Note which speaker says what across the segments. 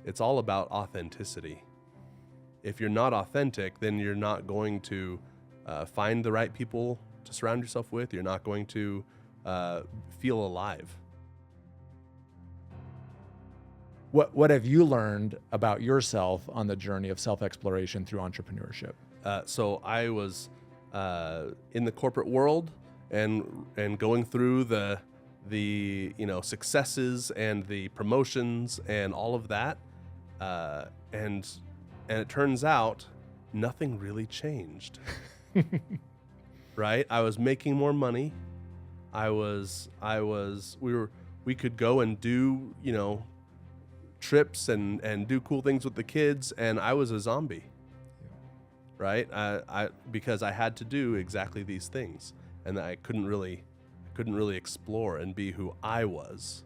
Speaker 1: it's all about authenticity. If you're not authentic, then you're not going to find the right people to surround yourself with. You're not going to feel alive.
Speaker 2: What have you learned about yourself on the journey of self-exploration through entrepreneurship?
Speaker 1: So I was in the corporate world and going through the successes and the promotions and all of that, and it turns out nothing really changed. Right? I was making more money. We could go and do trips and do cool things with the kids, and I was a zombie. Right? Because I had to do exactly these things, and I couldn't really explore and be who I was.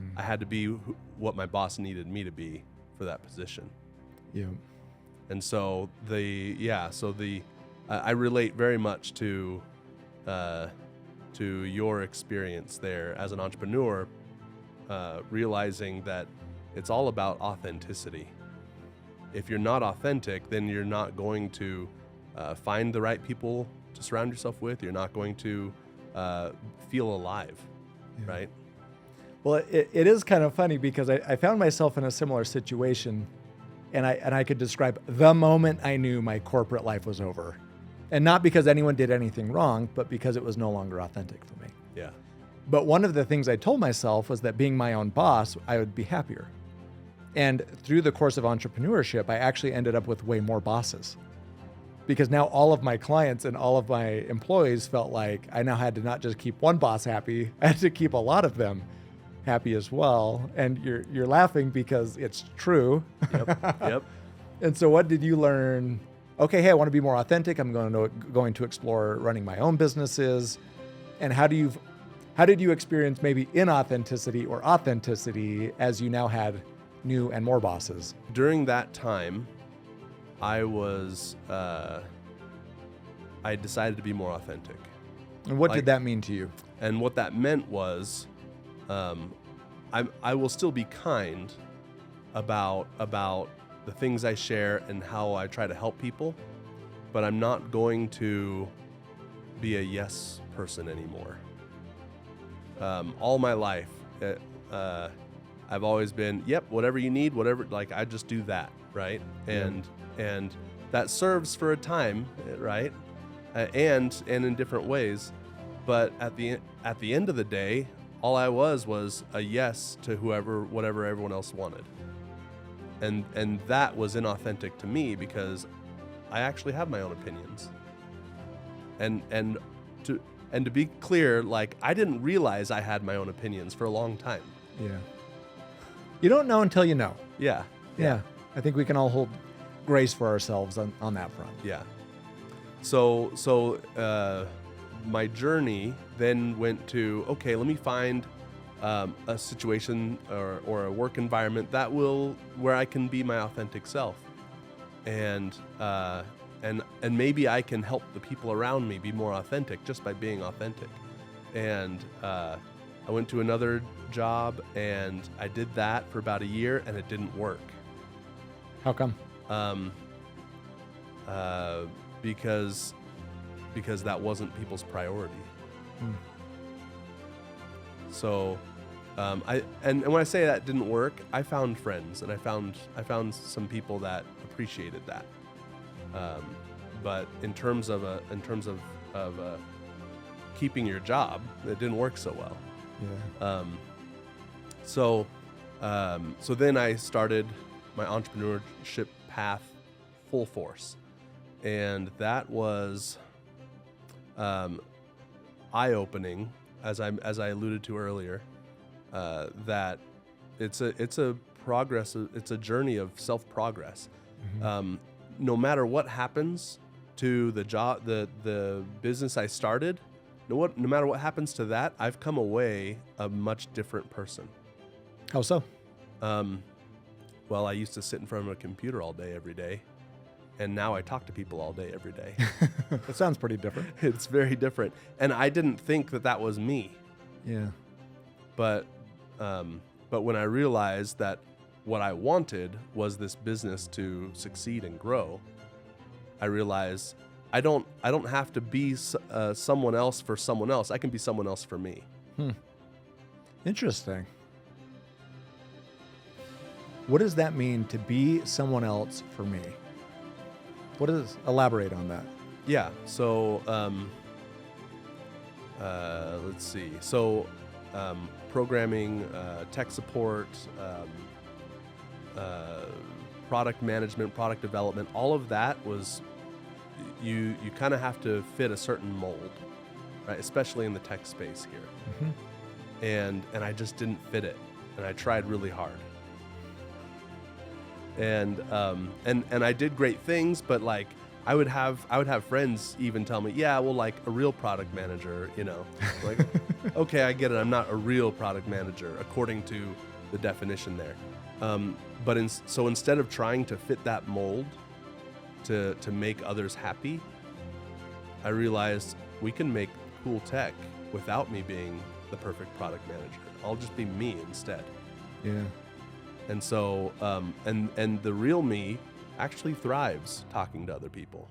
Speaker 1: Mm-hmm. I had to be what my boss needed me to be for that position.
Speaker 2: Yeah.
Speaker 1: And so I relate very much to your experience there as an entrepreneur, realizing that it's all about authenticity. If you're not authentic, then you're not going to find the right people to surround yourself with. You're not going to feel alive, right?
Speaker 2: Well, it is kind of funny because I found myself in a similar situation, and I could describe the moment I knew my corporate life was over. And not because anyone did anything wrong, but because it was no longer authentic for me.
Speaker 1: Yeah.
Speaker 2: But one of the things I told myself was that being my own boss, I would be happier. And through the course of entrepreneurship, I actually ended up with way more bosses. Because now all of my clients and all of my employees felt like I now had to not just keep one boss happy, I had to keep a lot of them happy as well. And you're laughing because it's true.
Speaker 1: Yep.
Speaker 2: And so what did you learn? Okay, hey, I want to be more authentic. I'm going to explore running my own businesses. And how did you experience maybe inauthenticity or authenticity as you now had new and more bosses?
Speaker 1: During that time, I decided to be more authentic.
Speaker 2: And what did that mean to you?
Speaker 1: And what that meant was, I will still be kind about the things I share and how I try to help people, but I'm not going to be a yes person anymore. All my life, I've always been, yep, whatever you need, whatever, like I just do that, right? And that serves for a time, right? And in different ways, but at the end of the day, all I was a yes to whatever everyone else wanted. And that was inauthentic to me because I actually have my own opinions. And to be clear, like I didn't realize I had my own opinions for a long time.
Speaker 2: Yeah. You don't know until you know.
Speaker 1: Yeah.
Speaker 2: I think we can all hold grace for ourselves on that front.
Speaker 1: Yeah. So my journey then went to, okay, let me find a situation or a work environment where I can be my authentic self, and maybe I can help the people around me be more authentic just by being authentic. And I went to another job and I did that for about a year and it didn't work.
Speaker 2: How come?
Speaker 1: Because that wasn't people's priority. So, and when I say that didn't work, I found friends and I found some people that appreciated that. But in terms of keeping your job, it didn't work so well.
Speaker 2: Yeah.
Speaker 1: So then I started my entrepreneurship path full force, and that was eye-opening, as I alluded to earlier. That it's a progress. It's a journey of self-progress. Mm-hmm. No matter what happens to the job, the business I started, no matter what happens to that, I've come away a much different person.
Speaker 2: How so?
Speaker 1: Well, I used to sit in front of a computer all day, every day. And now I talk to people all day, every day.
Speaker 2: That sounds pretty different.
Speaker 1: It's very different. And I didn't think that was me.
Speaker 2: Yeah.
Speaker 1: But when I realized that what I wanted was this business to succeed and grow, I realized I don't have to be someone else for someone else. I can be someone else for me.
Speaker 2: Interesting. What does that mean to be someone else for me? Elaborate on that.
Speaker 1: Yeah. So, let's see. So, programming, tech support, product management, product development, all of that was, you kind of have to fit a certain mold, right? Especially in the tech space here. And I just didn't fit it. And I tried really hard. And I did great things, but like I would have friends even tell me, yeah, well, like a real product manager, like, okay, I get it. I'm not a real product manager according to the definition there. So instead of trying to fit that mold to make others happy, I realized we can make cool tech without me being the perfect product manager. I'll just be me instead.
Speaker 2: Yeah.
Speaker 1: And so, and the real me actually thrives talking to other people.